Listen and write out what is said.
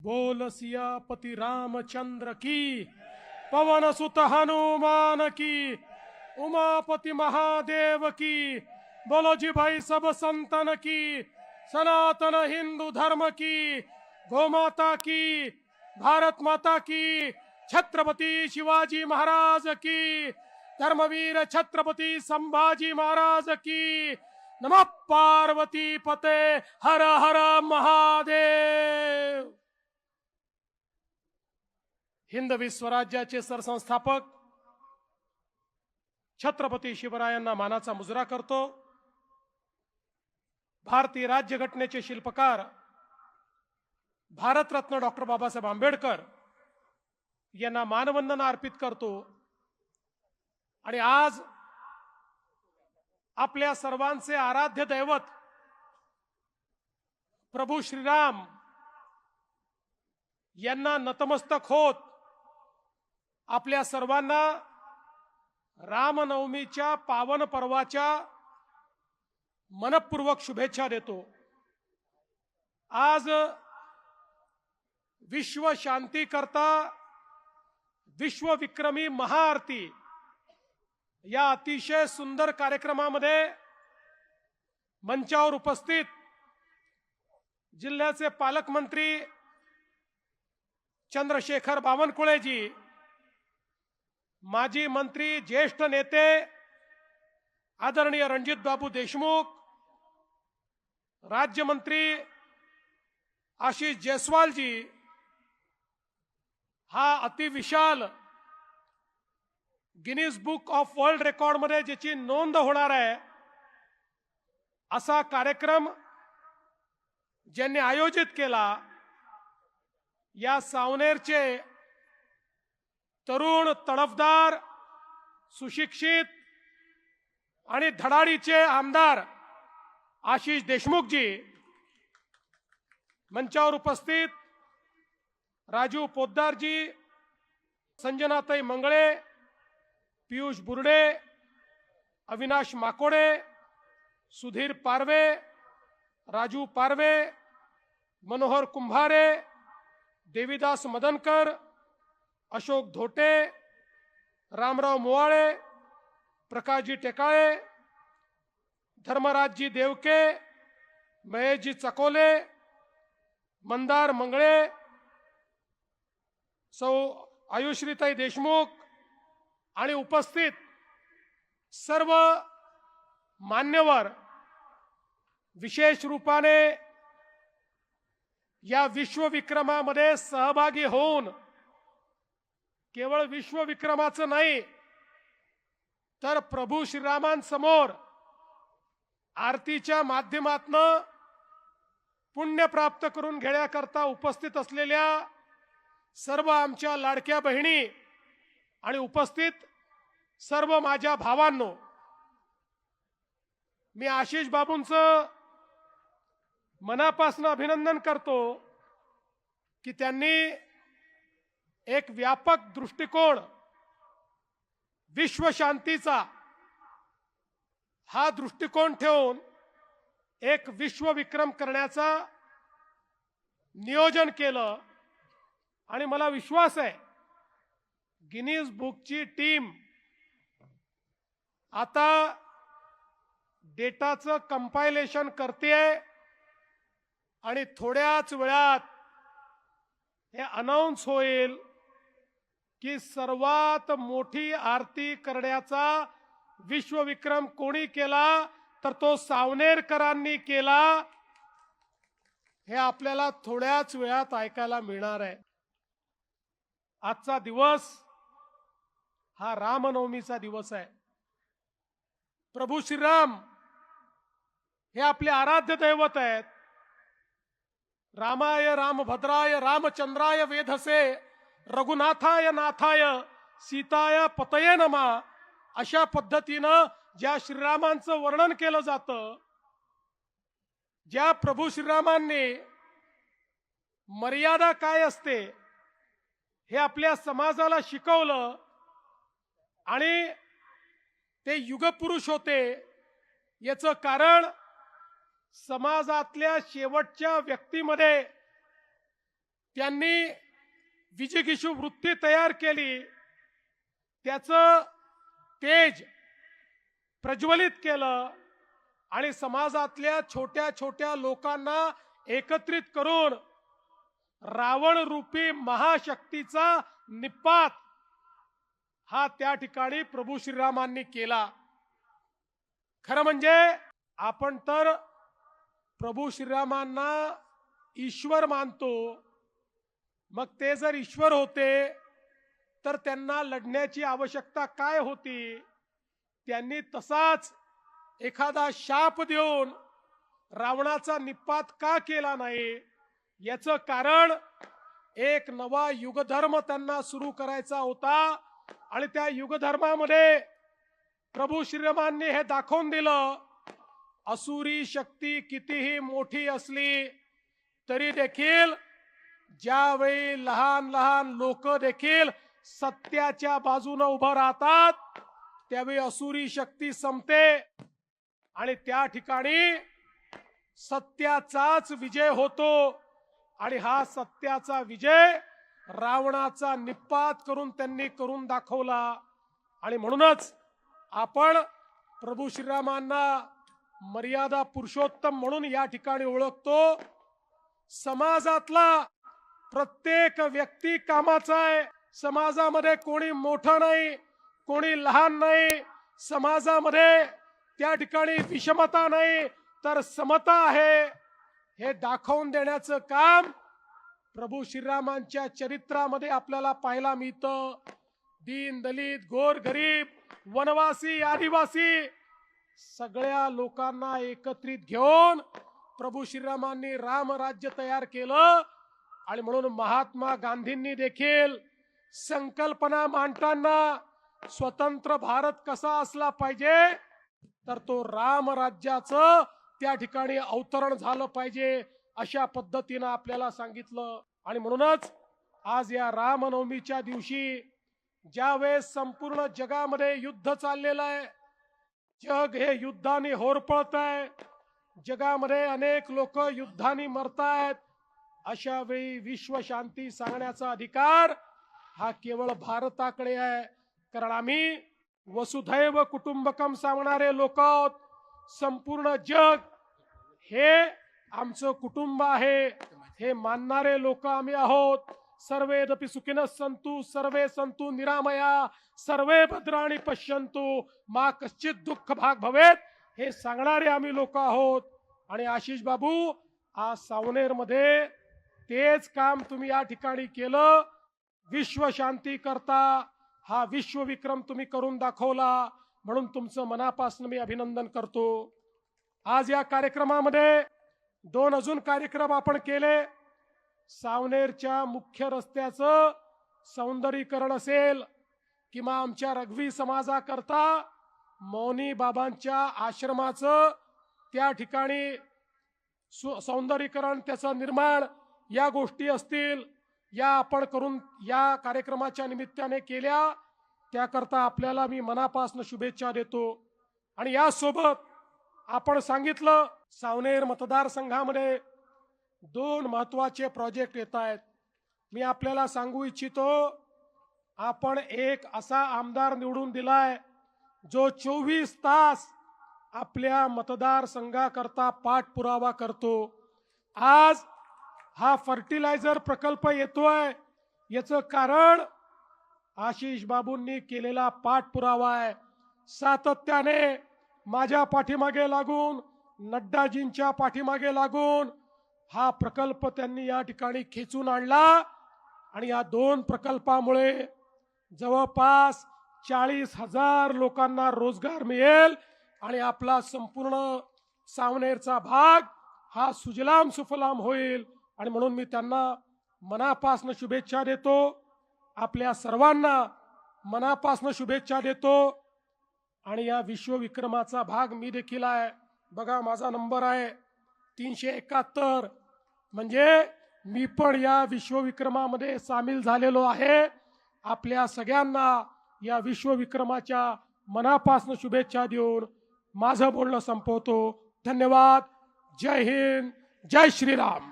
बोल सियापति रामचंद्र की, पवन सुत हनुमान की, उमापति महादेव की। बोलो जी भाई सब संतन की, सनातन हिंदू धर्म की, गोमाता की, भारत माता की, छत्रपति शिवाजी महाराज की, धर्मवीर छत्रपति संभाजी महाराज की। नमः पार्वती पते, हर हर महादेव। हिंदवी स्वराज्याचे सरसंस्थापक छत्रपती शिवरायांना मानाचा मुजरा करतो। भारतीय राज्यघटनेचे शिल्पकार भारतरत्न डॉक्टर बाबासाहेब आंबेडकर यांना मानवंदना अर्पित करतो। आणि आज आपल्या सर्वांचे आराध्य दैवत प्रभू श्रीराम यांना नतमस्तक होत आपल्या सर्वांना रामनवमीच्या पावन पर्वाच्या मनपूर्वक शुभेच्छा देतो। आज विश्व शांती करता विश्व विक्रमी महाआरती या अतिशय सुंदर कार्यक्रमामध्ये मंचावर उपस्थित जिल्ह्याचे पालकमंत्री चंद्रशेखर बावनकुळेजी, माजी मंत्री ज्येष्ठ नेते आदरणीय रणजित बाबू देशमुख, राज्यमंत्री आशीष जयस्वालजी, हा अतिविशाल Guinness book of world record मध्ये ज्याची नोंद होणार आहे असा कार्यक्रम ज्यांनी आयोजित केला, या सावनेरचे तरुण, तडफदार, सुशिक्षित आणि धडाडीचे आमदार आशीष देशमुखजी, मंचावर उपस्थित राजू पोद्दारजी, संजनाताई मंगळे, पियुष बुर्डे, अविनाश माकोडे, सुधीर पारवे, राजू पारवे, मनोहर कुंभारे, देवीदास मदनकर, अशोक धोटे, रामराव मोवाळे, प्रकाशजी टेकाळे, धर्मराजजी देवके, महेशजी चकोले, मंदार मंगळे, सौ आयुश्रीताई देशमुख आणि उपस्थित सर्व मान्यवर विशेष रूपाने या विश्वविक्रमामध्ये सहभागी होऊन केवळ विश्वविक्रमाचं नाही तर प्रभू श्रीरामांसमोर आरतीच्या माध्यमातून पुण्य प्राप्त करून घेण्याकरता उपस्थित असलेल्या सर्व आमच्या लाडक्या बहिणी आणि उपस्थित सर्व माझ्या भावांनो, मी आशीष बाबूंचं मनापासून अभिनंदन करतो की त्यांनी एक व्यापक दृष्टिकोन, विश्व शांतीचा हा दृष्टिकोन ठेवून एक विश्वविक्रम करण्याचा नियोजन केलं। आणि मला विश्वास आहे गिनीज बुकची टीम आता डेटाचं कंपायलेशन करते आणि थोड्याच वेळात हे अनाउन्स होईल की सर्वात मोठी आरती करण्याचा विश्वविक्रम कोणी केला तर तो सावनेरकरांनी केला। हे आपल्याला थोड्याच वेळात ऐकायला मिळणार आहे। आजचा दिवस हा रामनवमीचा दिवस आहे। प्रभू श्रीराम हे आपले आराध्य दैवत आहेत। रामाय रामभद्राय रामचंद्राय वेधसे, रघुनाथाय नाथाय सीताय पतये नमः, अशा पद्धतीनं ज्या श्रीरामांचं वर्णन केलं जातं, ज्या प्रभू श्रीरामांनी मर्यादा काय असते हे आपल्या समाजाला शिकवलं आणि ते युगपुरुष होते, याचं कारण समाजातल्या शेवटच्या व्यक्तीमध्ये त्यांनी विजिगीषू वृत्ती तयार केली, त्याचं तेज प्रज्वलित केलं आणि समाजातल्या छोट्या छोट्या लोकांना एकत्रित करून रावण रूपी महाशक्तीचा निपात हा त्या ठिकाणी प्रभू श्रीरामांनी केला. खरं म्हणजे आपण तर प्रभू श्रीरामांना ईश्वर मानतो, मग ते जर ईश्वर होते तर त्यांना लढण्याची आवश्यकता काय होती? त्यांनी तसाच एखादा शाप देऊन रावणाचा निपात का केला नाही? याचं कारण एक नवा युगधर्म त्यांना सुरू करायचा होता आणि त्या युगधर्मामध्ये प्रभू श्रीरामांनी हे दाखवून दिलं, असुरी शक्ती कितीही मोठी असली तरी देखील ज्यावेळी लहान लहान लोक देखील सत्याच्या बाजूने उभं राहतात त्यावेळी असुरी शक्ती संपते आणि त्या ठिकाणी सत्याचाच विजय होतो. आणि हा सत्याचा विजय रावणाचा निपात करून त्यांनी करून दाखवला. आणि म्हणूनच आपण प्रभू श्रीरामांना मर्यादा पुरुषोत्तम म्हणून या ठिकाणी ओळखतो. समाजातला प्रत्येक व्यक्ती कामाचा आहे. समाजामध्ये कोणी मोठं नाही, कोणी लहान नाही. समाजामध्ये त्या ठिकाणी विषमता नाही तर समता आहे, हे दाखवून देण्याचं काम प्रभू श्रीरामांच्या चरित्रामध्ये आपल्याला पाहायला मिळतं. दीन दलित गोर गरीब वनवासी आदिवासी सगळ्या लोकांना एकत्रित घेऊन प्रभू श्रीरामांनी रामराज्य तयार केलं. आणि म्हणून महात्मा गांधींनी देखील संकल्पना मांडताना स्वतंत्र भारत कसा असला पाहिजे तर तो रामराज्याचं त्या ठिकाणी अवतरण झालं पाहिजे अशा पद्धतीनं आपल्याला सांगितलं. आणि म्हणूनच आज या रामनवमीच्या दिवशी ज्यावेळेस संपूर्ण जगामध्ये युद्ध चाललेलं आहे, जग हे युद्धाने होरपळत आहे, जगामध्ये अनेक लोक युद्धाने मरतायत, अशा वेळी विश्व शांती सांगण्याचा अधिकार हा केवळ भारताकडे आहे. कारण आम्ही वसुधैव कुटुंबकम सांगणारे लोक आहोत. संपूर्ण जग हे आमचं कुटुंब आहे हे मानणारे लोक आम्ही आहोत. सर्वेदपि सुखिनः सन्तु सर्वे सन्तु निरामया सर्वे भद्राणि पश्यन्तु मा कश्चित् दुःख भाग भवेत हे सांगणारे आम्ही लोक आहोत. आणि आशिष बाबू आज सावनेर मध्ये तेच काम तुम्ही या ठिकाणी केलं. विश्व शांती करता हा विश्व विक्रम तुम्ही करून दाखवला, म्हणून तुमचं मनापासून मी अभिनंदन करतो. आज या कार्यक्रमामध्ये दोन अजून कार्यक्रम आपण केले. सावनेरच्या मुख्य रस्त्याचं सौंदर्यीकरण असेल किंवा आमच्या रघवी समाजाकरता मौनी बाबांच्या आश्रमाचं त्या ठिकाणी सौंदर्यीकरण त्याचं निर्माण या गोष्टी असतील, या आपण करून या कार्यक्रमाच्या निमित्ताने केल्या. त्याकरता आपल्याला मी मनापासून शुभेच्छा देतो. आणि यासोबत आपण सांगितलं सावनेर मतदारसंघामध्ये दोन महत्त्वाचे प्रोजेक्ट येत आहेत. मी आपल्याला सांगू इच्छितो, आपण एक असा आमदार निवडून दिलाय जो 24 तास आपल्या मतदारसंघाकरता पाठपुरावा करतो. आज हा फर्टिलायझर प्रकल्प येतोय, याचं कारण आशिष बाबूंनी केलेला पाठपुरावा आहे. सातत्याने माझ्या पाठीमागे लागून, नड्डाजींच्या पाठीमागे लागून हा प्रकल्प त्यांनी या ठिकाणी खेचून आणला. आणि या दोन प्रकल्पामुळे जवळपास 40,000 लोकांना रोजगार मिळेल आणि आपला संपूर्ण सावनेरचा भाग हा सुजलाम सुफलाम होईल. आणि म्हणून मी त्यांना मनापासून शुभेच्छा देतो. आपल्या सर्वांना मनापासून शुभेच्छा देतो. आणि या विश्वविक्रमाचा भाग मी देखील आहे. बघा माझा नंबर आहे 371, म्हणजे मी पण या विश्वविक्रमामध्ये सामील झालेलो आहे. आपल्या सगळ्यांना या विश्वविक्रमाच्या मनापासून शुभेच्छा देऊन माझं बोलणं संपवतो. धन्यवाद. जय हिंद, जय श्रीराम.